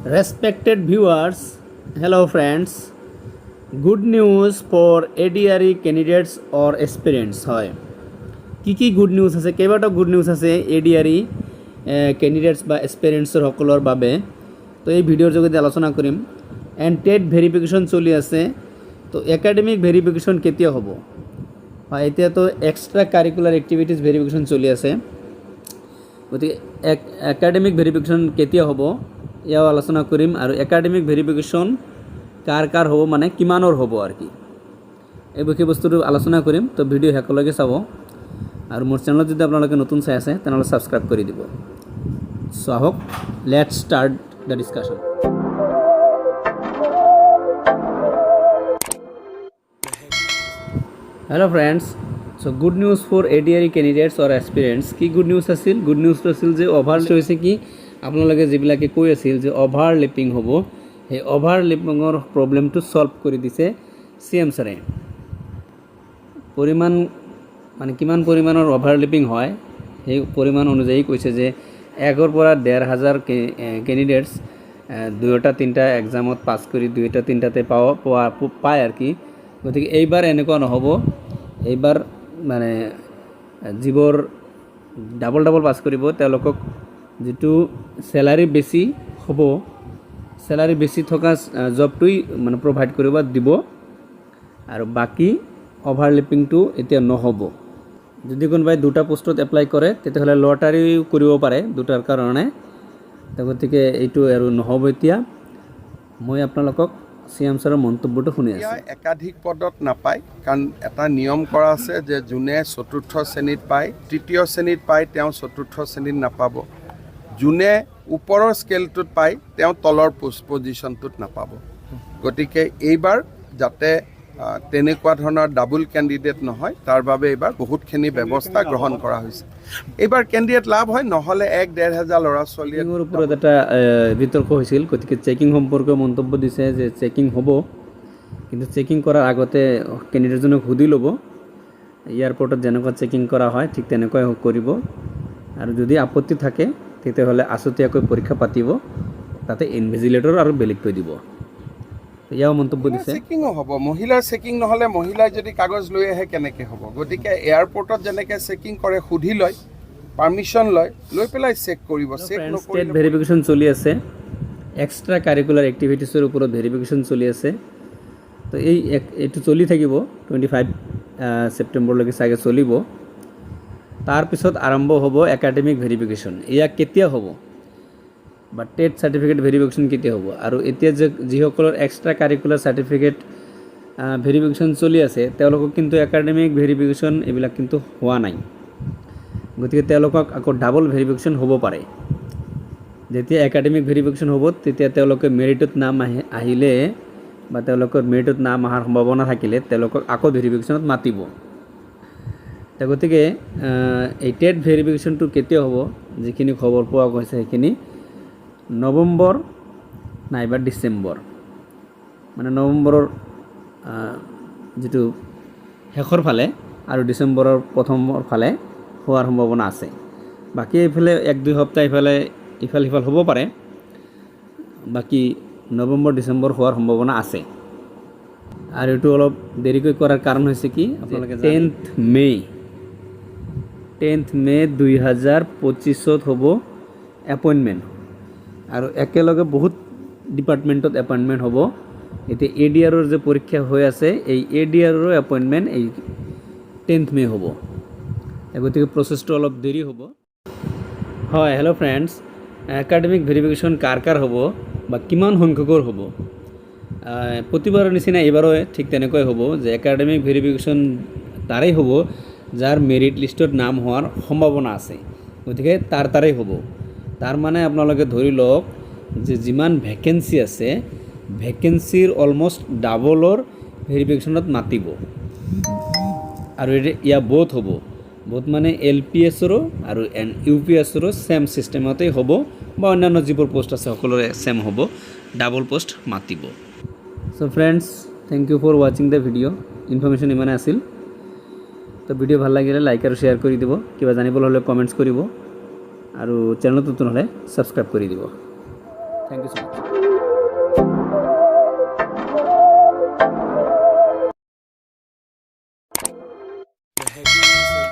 Respected viewers, hello friends. Good news for ADRE candidates or aspirants হয় কি good news আছে কেইবাটাও good news আছে ADRE ক্যান্ডিডেটস বা এক্সপিৰিয়েন্সৰ সকলৰ বাবে তো এই ভিডিঅ'ৰ যোগেদি আলোচনা কৰিম এণ্ড টেট ভেৰিফিকেশ্যন চলি আছে তো একাডেমিক ভেৰিফিকেশ্যন কেতিয়া হ'ব হয় এতিয়াতো এক্সট্ৰা কাৰিকুলাৰ এক্টিভিটিজ ভেৰিফিকেশ্যন চলি আছে গতিকে একাডেমিক ভেৰিফিকেশ্যন কেতিয়া হ'ব ইয়াও আলোচনা কৰিম আৰু একাডেমিক ভেৰিফিকেশ্যন কাৰ হ'ব মানে কিমানৰ হ'ব আৰু কি এই বিষয়বস্তুটো আলোচনা কৰিম তো ভিডিঅ' শেষলৈকে চাব আৰু মোৰ চেনেলত যদি আপোনালোকে নতুন চাই আছে তেনেহ'লে ছাবস্ক্ৰাইব কৰি দিব সো আহক let's start the discussion hello' friends so good news for ADRE candidates or experience কি গুড নিউজ আছিল গুড নিউজটো আছিল যে হৈছে কি আপোনালোকে যিবিলাকে কৈ আছিল যে অভাৰলেপিং হ'ব সেই অভাৰলেপিঙৰ প্ৰব্লেমটো সলভ কৰি দিছে CM ছাৰে পৰিমাণ মানে কিমান পৰিমাণৰ অভাৰলেপিং হয় সেই পৰিমাণ অনুযায়ী কৈছে যে 1,000 পৰা 1,500 কেণ্ডিডেটছ দুটা তিনিটা এক্সামত পাছ কৰি দুটা তিনিটাতে পায় আৰু কি গতিকে এইবাৰ এনেকুৱা নহ'ব এইবাৰ মানে যিবোৰ ডাবল পাছ কৰিব তেওঁলোকক যেটো স্যালাৰি বেছি হ'ব স্যালাৰি বেছি থকা জবটোই মানে প্ৰভাইড কৰিব দিব আৰু বাকি অভাৰলেপিংটো এতিয়া নহ'ব যদি কোনোবাই দুটা পোষ্টত এপ্লাই কৰে তেতিয়াহ'লে লটাৰী কৰিব পাৰে দুটাৰ কাৰণে গতিকে এইটো আৰু নহ'ব এতিয়া মই আপোনালোকক CM ছাৰৰ মন্তব্যটো শুনি আছোঁ একাধিক পদত নাপায় কাৰণ এটা নিয়ম কৰা আছে যে যোনে চতুৰ্থ শ্ৰেণীত পায় তৃতীয় শ্ৰেণীত পায় তেওঁ চতুৰ্থ শ্ৰেণীত নাপাব যোনে ওপৰৰ স্কেলটোত পায় তেওঁ তলৰ পজিশ্যনটোত নাপাব গতিকে এইবাৰ যাতে তেনেকুৱা ধৰণৰ ডাবল কেণ্ডিডেট নহয় তাৰ বাবে এইবাৰ বহুতখিনি ব্যৱস্থা গ্ৰহণ কৰা হৈছে এইবাৰ কেণ্ডিডেট লাভ হয় নহ'লে 1-1.5 হাজাৰ ল'ৰা ছোৱালীৰ ওপৰত এটা বিতৰ্ক হৈছিল গতিকে চেকিং সম্পৰ্কে মন্তব্য দিছে যে চেকিং হ'ব কিন্তু চেকিং কৰাৰ আগতে কেণ্ডিডেটজনক সুধি ল'ব এয়াৰপৰ্টত যেনেকুৱা চেকিং কৰা হয় ঠিক তেনেকুৱাই কৰিব আৰু যদি আপত্তি থাকে তেতিয়াহ'লে আছুতীয়াকৈ পৰীক্ষা পাতিব তাতে ইনভিজিলেটৰ আৰু বেলেগকৈ দিব ইয়াও মন্তব্য দিছে চেকিংও হ'ব মহিলাৰ চেকিং নহ'লে মহিলাই যদি কাগজ লৈ আহে কেনেকৈ হ'ব গতিকে এয়াৰপৰ্টত যেনেকৈ চেকিং কৰে সুধি লয় পাৰ্মিশ্যন লৈ পেলাই চেক কৰিব চেক ষ্টেট ভেৰিফিকেশ্যন চলি আছে এক্সট্ৰা কাৰিকুলাৰ এক্টিভিটিছৰ ওপৰত ভেৰিফিকেশ্যন চলি আছে তো এইটো চলি থাকিব 25 ছেপ্টেম্বৰলৈকে চাগে চলিব তাৰপিছত আৰম্ভ হ'ব একাডেমিক ভেৰিফিকেশ্যন এয়া কেতিয়া হ'ব বা টেট চাৰ্টিফিকেট ভেৰিফিকেশ্যন কেতিয়া হ'ব আৰু এতিয়া যে যিসকলৰ এক্সট্ৰা কাৰিকুলাৰ চাৰ্টিফিকেট ভেৰিফিকেশ্যন চলি আছে তেওঁলোকক কিন্তু একাডেমিক ভেৰিফিকেশ্যন এইবিলাক কিন্তু হোৱা নাই গতিকে তেওঁলোকক আকৌ ডাবল ভেৰিফিকেশ্যন হ'ব পাৰে যেতিয়া একাডেমিক ভেৰিফিকেশ্যন হ'ব তেতিয়া তেওঁলোকে মেৰিটত নাম আহিলে বা তেওঁলোকৰ মেৰিটত নাম অহাৰ সম্ভাৱনা থাকিলে তেওঁলোকক আকৌ ভেৰিফিকেশ্যনত মাতিব গতিকে এই টেট ভেৰিফিকেশ্যনটো কেতিয়া হ'ব যিখিনি খবৰ পোৱা গৈছে সেইখিনি নৱেম্বৰ নাইবা ডিচেম্বৰ মানে নৱেম্বৰৰ যিটো শেষৰ ফালে আৰু ডিচেম্বৰৰ প্ৰথমৰ ফালে হোৱাৰ সম্ভাৱনা আছে বাকী এইফালে 1-2 সপ্তাহ ইফাল সিফাল হ'ব পাৰে বাকী নৱেম্বৰ ডিচেম্বৰ হোৱাৰ সম্ভাৱনা আছে আৰু এইটো অলপ দেৰিকৈ কৰাৰ কাৰণ হৈছে কি আপোনালোকে 10th মে 2025 হ'ব এপইণ্টমেণ্ট আৰু একেলগে বহুত ডিপাৰ্টমেণ্টত এপইণ্টমেণ্ট হ'ব এতিয়া ADRৰ যে পৰীক্ষা হৈ আছে এই ADRৰ এপইণ্টমেণ্ট এই 10th মে হ'ব গতিকে প্ৰচেছটো অলপ দেৰি হ'ব হয় হেল্ল' ফ্ৰেণ্ডছ একাডেমিক ভেৰিফিকেশ্যন কাৰ হ'ব বা কিমান সংখ্যকৰ হ'ব প্ৰতিবাৰৰ নিচিনা এইবাৰো ঠিক তেনেকৈ হ'ব যে একাডেমিক ভেৰিফিকেশ্যন তাৰেই হ'ব যাৰ মেৰিট লিষ্টত নাম হোৱাৰ সম্ভাৱনা আছে গতিকে তাৰেই হ'ব তাৰ মানে আপোনালোকে ধৰি লওক যে যিমান ভেকেঞ্চি আছে ভেকেঞ্চিৰ অলমষ্ট ডাবলৰ ভেৰিফিকেশ্যনত মাতিব আৰু ইয়া বোথ হ'ব বোথ মানে LPSৰো আৰু UPSৰো ছেম ছিষ্টেমতেই হ'ব বা অন্যান্য যিবোৰ পোষ্ট আছে সকলোৰে ছেম হ'ব ডাবল পোষ্ট মাতিব so friends thank you for ৱাচিং দ্য ভিডিঅ' ইনফৰ্মেশ্যন ইমানে আছিল তো ভিডিঅ' ভাল লাগিলে লাইক আৰু শ্বেয়াৰ কৰি দিব কিবা জানিবলৈ হ'লে কমেণ্টছ কৰিব আৰু চেনেলত নতুন হ'লে ছাবস্ক্ৰাইব কৰি দিব থ্যাংক ইউ সো মাচ।